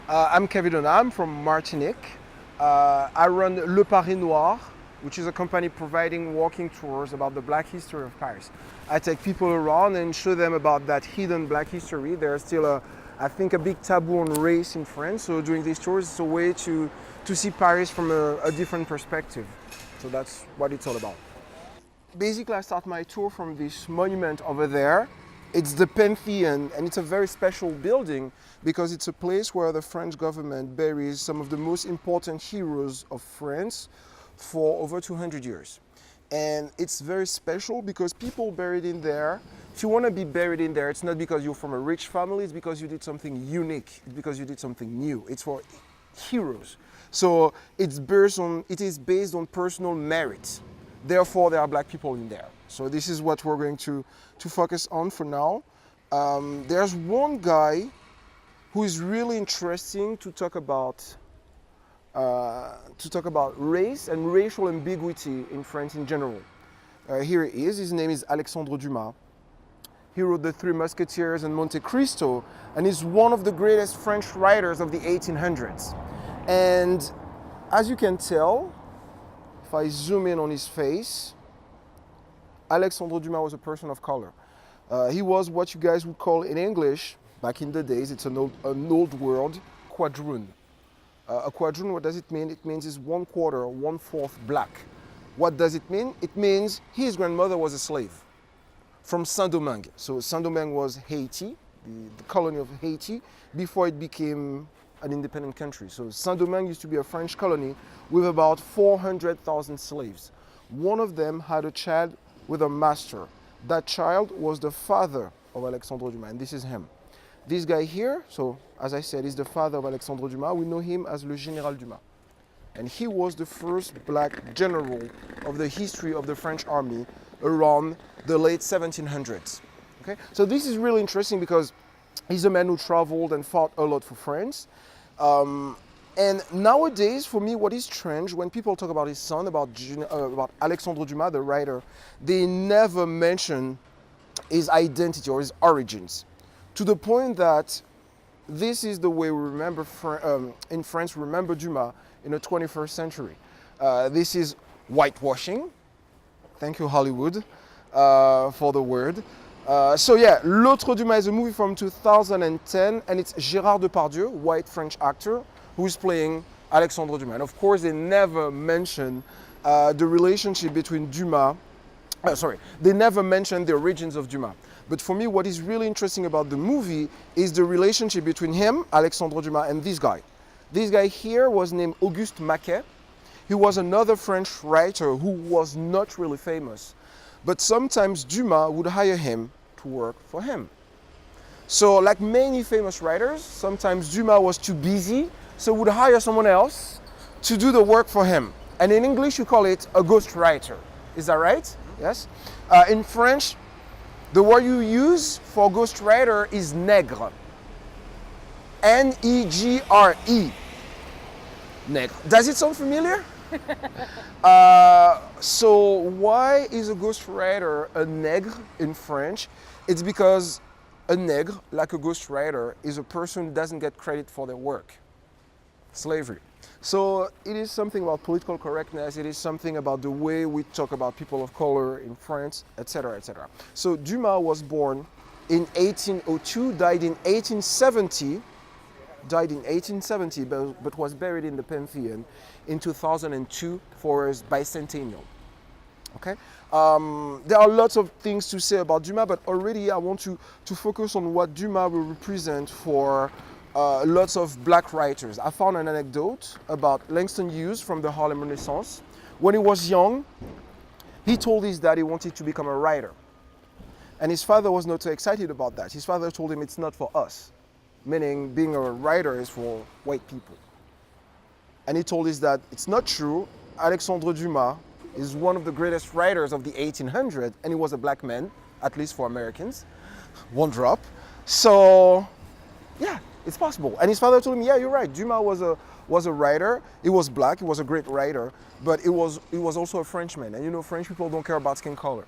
I'm Kevin Donat, I'm from Martinique. I run Le Paris Noir, which is a company providing walking tours about the black history of Paris. I take people around and show them about that hidden black history. There's still I think, a big taboo on race in France. So during these tours, it's a way to see Paris from a different perspective. So that's what it's all about. Basically, I start my tour from this monument over there. It's the Pantheon, and it's a very special building because it's a place where the French government buries some of the most important heroes of France for over 200 years. And it's very special because people buried in there, if you want to be buried in there, it's not because you're from a rich family, it's because you did something unique, it's because you did something new. It's for heroes. So it is based on personal merit. Therefore, there are black people in there. So this is what we're going to focus on for now. There's one guy who is really interesting to talk about race and racial ambiguity in France in general. Here he is. His name is Alexandre Dumas. He wrote The Three Musketeers and Monte Cristo, and he's one of the greatest French writers of the 1800s. And as you can tell, if I zoom in on his face, Alexandre Dumas was a person of color. He was what you guys would call in English, back in the days, it's an old word, quadroon. A quadroon, what does it mean? It means it's 1/4, 1/4 black. What does it mean? It means his grandmother was a slave from Saint-Domingue. So Saint-Domingue was Haiti, the colony of Haiti, before it became an independent country. So Saint-Domingue used to be a French colony with about 400,000 slaves. One of them had a child with a master. That child was the father of Alexandre Dumas, and this is him. This guy here, so as I said, is the father of Alexandre Dumas. We know him as Le Général Dumas. And he was the first black general of the history of the French army around the late 1700s. Okay? So this is really interesting because he's a man who traveled and fought a lot for France. And nowadays, for me, what is strange, when people talk about his son, about Alexandre Dumas, the writer, they never mention his identity or his origins. To the point that this is the way we remember, in France, remember Dumas in the 21st century. This is whitewashing. Thank you, Hollywood, for the word. So yeah, L'Autre Dumas is a movie from 2010, and it's Gérard Depardieu, white French actor, who is playing Alexandre Dumas. And of course, they never mention the relationship between Dumas. They never mention the origins of Dumas. But for me, what is really interesting about the movie is the relationship between him, Alexandre Dumas, and this guy. This guy here was named Auguste Maquet. He was another French writer who was not really famous. But sometimes Dumas would hire him to work for him. So like many famous writers, sometimes Dumas was too busy, so would hire someone else to do the work for him. And in English, you call it a ghostwriter. Is that right? Yes. In French, the word you use for ghostwriter is nègre. N-E-G-R-E. Nègre. Does it sound familiar? So why is a ghostwriter a nègre in French? It's because a nègre, like a ghostwriter, is a person who doesn't get credit for their work. Slavery. So it is something about political correctness, it is something about the way we talk about people of color in France, etc., etc. So Dumas was born in 1802, died in 1870, but was buried in the Pantheon in 2002 for his bicentennial. Okay? There are lots of things to say about Dumas, but already I want to focus on what Dumas will represent for lots of black writers. I found an anecdote about Langston Hughes from the Harlem Renaissance. When he was young, he told his dad he wanted to become a writer. And his father was not so excited about that. His father told him it's not for us, meaning being a writer is for white people. And he told his dad it's not true. Alexandre Dumas is one of the greatest writers of the 1800s, and he was a black man, at least for Americans. One drop. So, yeah, it's possible. And his father told him, yeah, you're right. Dumas was a writer. He was black. He was a great writer. But he was also a Frenchman. And you know, French people don't care about skin color.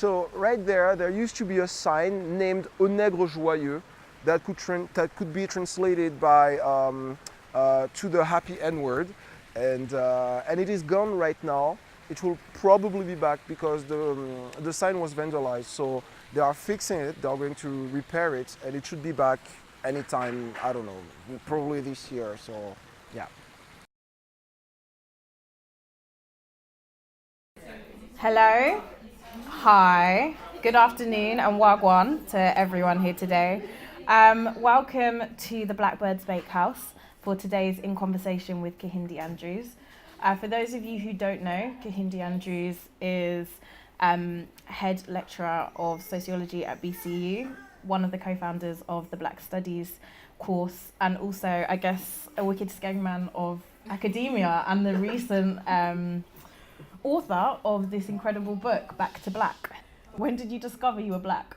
So right there used to be a sign named Au Nègre Joyeux that could be translated by to the happy N word, and it is gone right now. It will probably be back because the sign was vandalized. So they are fixing it. They are going to repair it, and it should be back anytime. I don't know, probably this year. So yeah. Hello, hi, good afternoon and wagwan to everyone here today. Welcome to the Blackbird's Bakehouse for today's In Conversation with Kehinde Andrews. For those of you who don't know, Kehinde Andrews is head lecturer of sociology at BCU, one of the co-founders of the Black Studies course, and also, I guess, a wicked skegman of academia and the recent author of this incredible book, Back to Black. When did you discover you were black?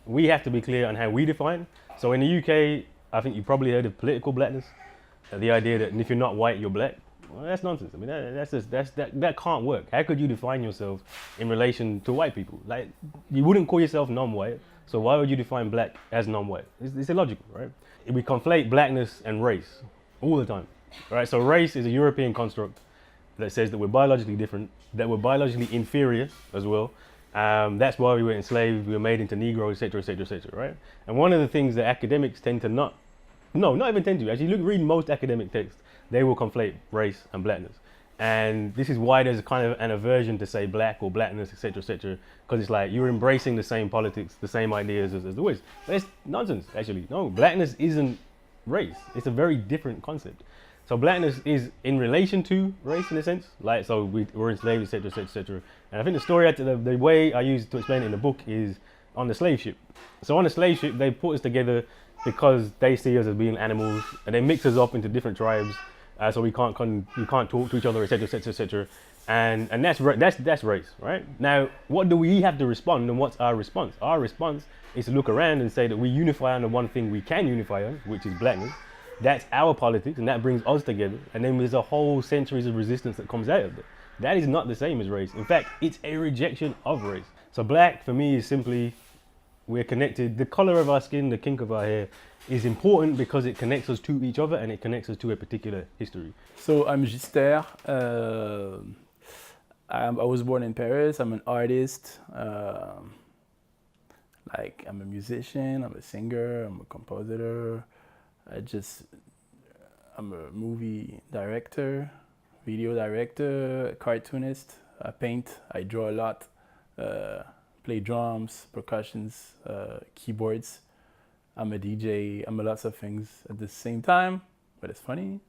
We have to be clear on how we define. So in the UK, I think you probably heard of political blackness. The idea that if you're not white, you're black. Well, that's nonsense. I mean, that can't work. How could you define yourself in relation to white people? Like, you wouldn't call yourself non-white, so why would you define black as non-white? It's illogical, right? We conflate blackness and race all the time. Right, so race is a European construct that says that we're biologically different, that we're biologically inferior as well. That's why we were enslaved, we were made into Negroes, etc., etc., etc., right? And one of the things that academics tend to not even tend to, actually read most academic texts, they will conflate race and blackness. And this is why there's a kind of an aversion to say black or blackness, etc., etc., because it's like you're embracing the same politics, the same ideas as the Wiz. But it's nonsense, actually. No, blackness isn't race. It's a very different concept. So blackness is in relation to race in a sense, like, so we're enslaved, etc., etc., etc. And I think the story, the way I use to explain it in the book is on the slave ship. So on the slave ship, they put us together because they see us as being animals, and they mix us up into different tribes, so we can't talk to each other, etc., etc., etc. And that's race, right? Now, what do we have to respond, and what's our response? Our response is to look around and say that we unify on the one thing we can unify on, which is blackness. That's our politics, and that brings us together. And then there's a whole centuries of resistance that comes out of it. That is not the same as race. In fact, it's a rejection of race. So black, for me, is simply, we're connected. The color of our skin, the kink of our hair, is important because it connects us to each other and it connects us to a particular history. So I'm Gister. I was born in Paris. I'm an artist. I'm a musician, I'm a singer, I'm a compositor. I'm a movie director, video director, cartoonist. I paint, I draw a lot, play drums, percussions, keyboards. I'm a DJ, I'm a lots of things at the same time, but it's funny.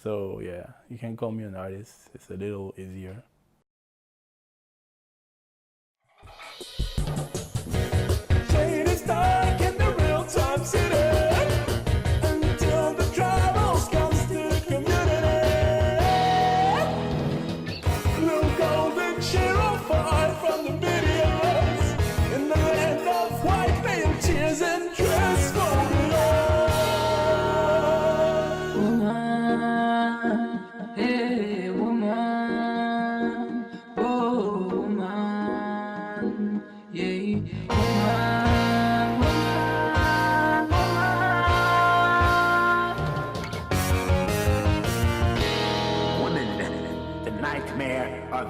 So yeah, you can call me an artist. It's a little easier.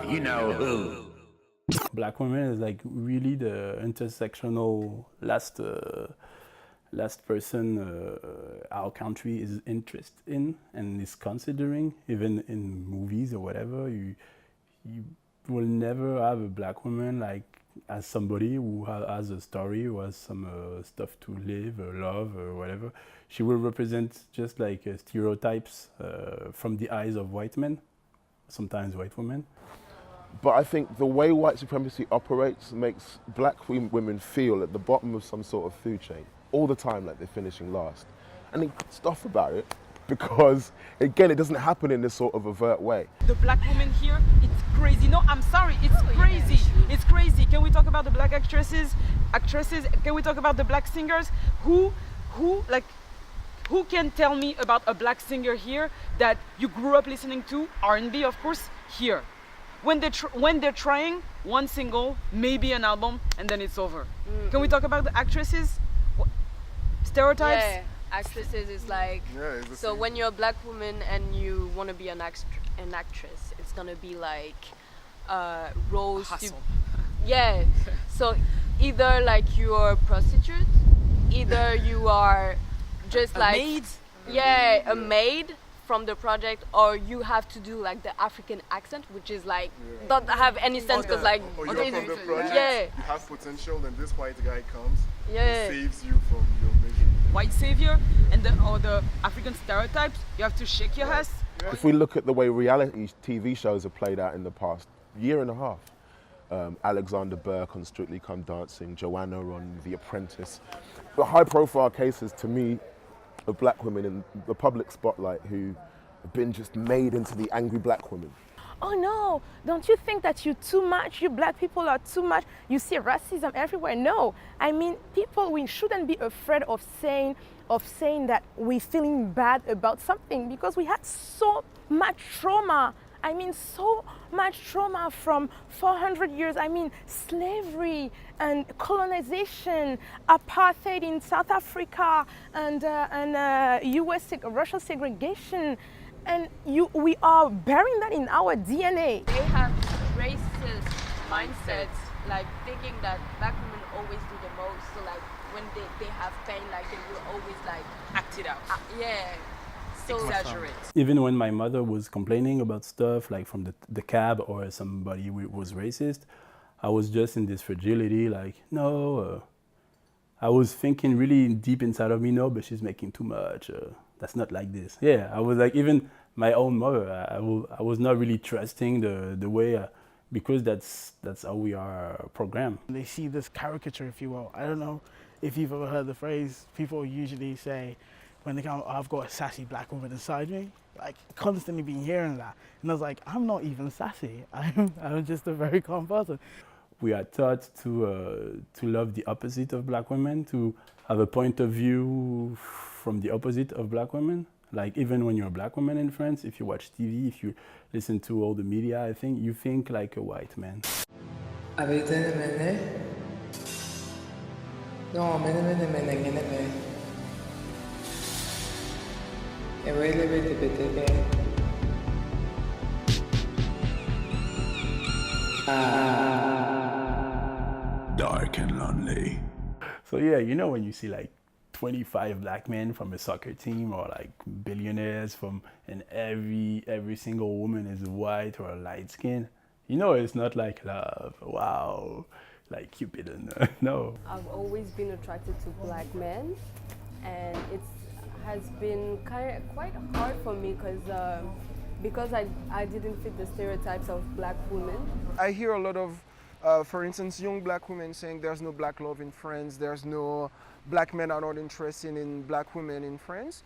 You know who. Black women is like really the intersectional last person our country is interested in and is considering, even in movies or whatever. You will never have a black woman like as somebody who has a story, who has some stuff to live or love or whatever. She will represent just like stereotypes from the eyes of white men, sometimes white women. But I think the way white supremacy operates makes black women feel at the bottom of some sort of food chain all the time, like they're finishing last. And they put stuff about it because, again, it doesn't happen in this sort of overt way. The black woman here, it's crazy. No, I'm sorry, it's crazy. It's crazy. Can we talk about the black actresses? Can we talk about the black singers? Who can tell me about a black singer here that you grew up listening to, R&B of course, here? when they're trying one single, maybe an album, and then it's over. Can we talk about the actresses? Stereotypes? Yeah, actresses is like, so when you're a black woman and you want to be an actress, it's gonna be like roles to, yeah. So either like you're a prostitute, either you are just like maid? Yeah, a maid from the project, or you have to do like the African accent, which is like don't have any sense because like or you're from the project, yeah, you have potential, and this white guy comes yeah, and saves you from your mission. White savior and the African stereotypes, you have to shake your ass. If we look at the way reality TV shows have played out in the past year and a half, Alexander Burke on Strictly Come Dancing, Joanna on The Apprentice, the high-profile cases to me of black women in the public spotlight who have been just made into the angry black women. Oh no, don't you think that you're too much, you black people are too much, you see racism everywhere? No, I mean, people, we shouldn't be afraid of saying that we're feeling bad about something because we had so much trauma. I mean, so much trauma from 400 years. I mean, slavery and colonization, apartheid in South Africa, and Russia segregation. And we are bearing that in our DNA. they have racist mindsets, like thinking that black women always do the most. So like when they have pain, like they will always like Act it out. yeah. So Exaggerate. Even when my mother was complaining about stuff like from the cab or somebody was racist, I was just in this fragility, like, no, I was thinking really deep inside of me, no, but she's making too much. That's not like this. Yeah, I was like, even my own mother, I was not really trusting the way, because that's how we are programmed. They see this caricature, if you will. I don't know if you've ever heard the phrase, people usually say, when they come, oh, I've got a sassy black woman inside me. Like, constantly been hearing that. And I was like, I'm not even sassy. I'm just a very calm person. We are taught to love the opposite of black women, to have a point of view from the opposite of black women. Like, even when you're a black woman in France, if you watch TV, if you listen to all the media, I think you think like a white man. Dark and lonely. So yeah, you know when you see like 25 black men from a soccer team, or like billionaires and every single woman is white or light skin, you know it's not like love, wow, like Cupid, and no. I've always been attracted to black men, and it has been quite hard for me because I didn't fit the stereotypes of black women. I hear a lot of, for instance, young black women saying there's no black love in France, there's no black men are not interested in black women in France.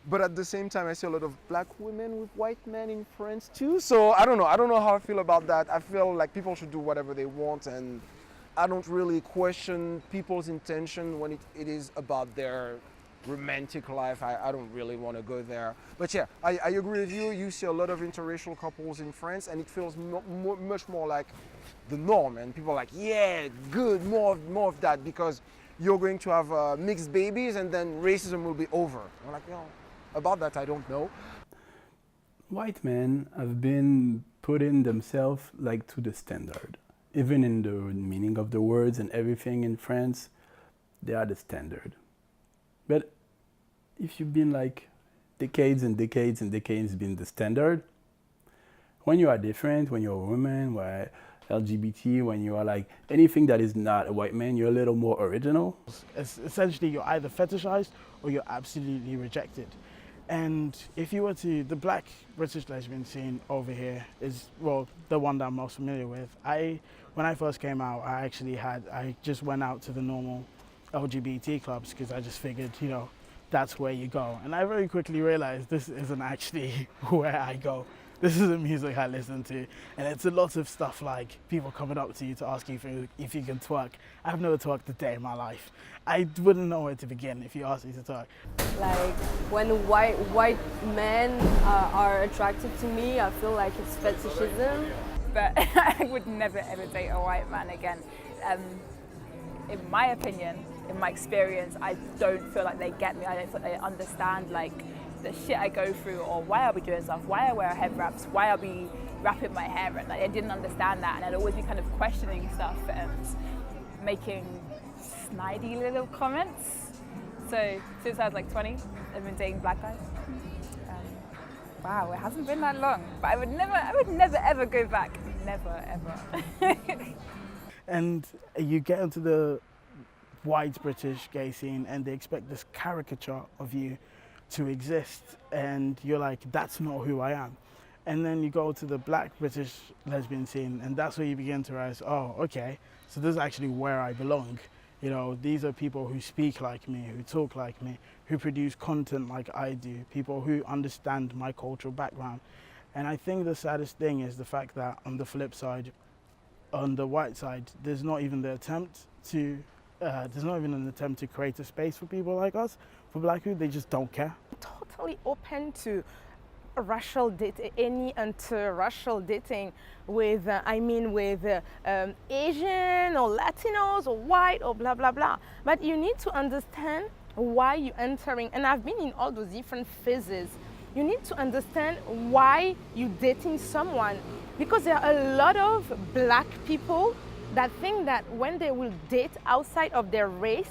But at the same time, I see a lot of black women with white men in France too. So I don't know how I feel about that. I feel like people should do whatever they want, and I don't really question people's intention when it is about their romantic life. I don't really want to go there. But yeah, I agree with you. You see a lot of interracial couples in France, and it feels much more like the norm. And people are like, yeah, good, more of that, because you're going to have mixed babies, and then racism will be over. I'm like, about that, I don't know. White men have been putting themselves like to the standard. Even in the meaning of the words and everything in France, they are the standard. But if you've been like decades and decades and decades been the standard, when you are different, when you're a woman, when LGBT, when you are like anything that is not a white man, you're a little more original. Essentially, you're either fetishized or you're absolutely rejected. And if you were to, the black British lesbian scene over here is, well, the one that I'm most familiar with. When I first came out, I just went out to the normal LGBT clubs because I just figured, that's where you go. And I very quickly realized this isn't actually where I go. This is the music I listen to. And it's a lot of stuff like people coming up to you to ask you if you can twerk. I've never twerked a day in my life. I wouldn't know where to begin if you asked me to twerk. Like when white men are attracted to me, I feel like it's fetishism. but I would never ever date a white man again. In my opinion, in my experience, I don't feel like they get me. I don't feel like they understand like the shit I go through, or why I'll be doing stuff, why I wear head wraps, why I'll be wrapping my hair, and like, I didn't understand that, and I'd always be kind of questioning stuff and making snidey little comments. So since I was like 20, I've been dating black guys. Wow, it hasn't been that long, but I would never ever go back. Never ever. And you get into the white British gay scene and they expect this caricature of you to exist, and you're like, that's not who I am. And then you go to the black British lesbian scene, and that's where you begin to realize, oh, okay, so this is actually where I belong. You know, these are people who speak like me, who talk like me, who produce content like I do, people who understand my cultural background. And I think the saddest thing is the fact that on the flip side, on the white side, there's not even an attempt to create a space for people like us, for black people. They just don't care. Totally open to racial dating, any interracial dating with, Asian or Latinos or white or blah, blah, blah. But you need to understand why you're entering, and I've been in all those different phases. You need to understand why you're dating someone, because there are a lot of black people that think that when they will date outside of their race,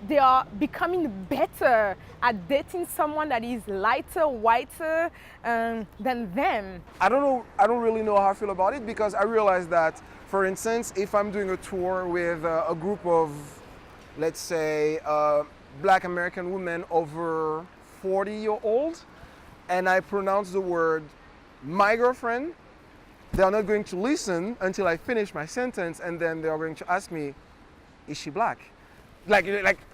they are becoming better at dating someone that is lighter, whiter than them. I don't really know how I feel about it, because I realize that, for instance, if I'm doing a tour with a group of, let's say, black American women over 40-year-old, and I pronounce the word my girlfriend, they're not going to listen until I finish my sentence, and then they're going to ask me, is she black? Like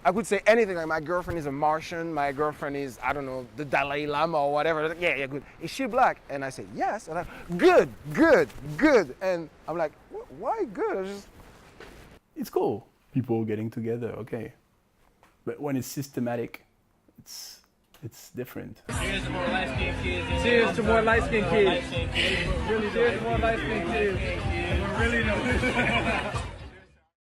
I could say anything, like my girlfriend is a Martian, my girlfriend is, I don't know, the Dalai Lama or whatever. Like, yeah, good. Is she black? And I say, yes. And I'm, good. And I'm like, why good? It's cool. People getting together, okay. But when it's systematic, it's different. Cheers to more light-skinned kids. Cheers to more light-skinned kids. Really, cheers to more light-skinned kids. Really know.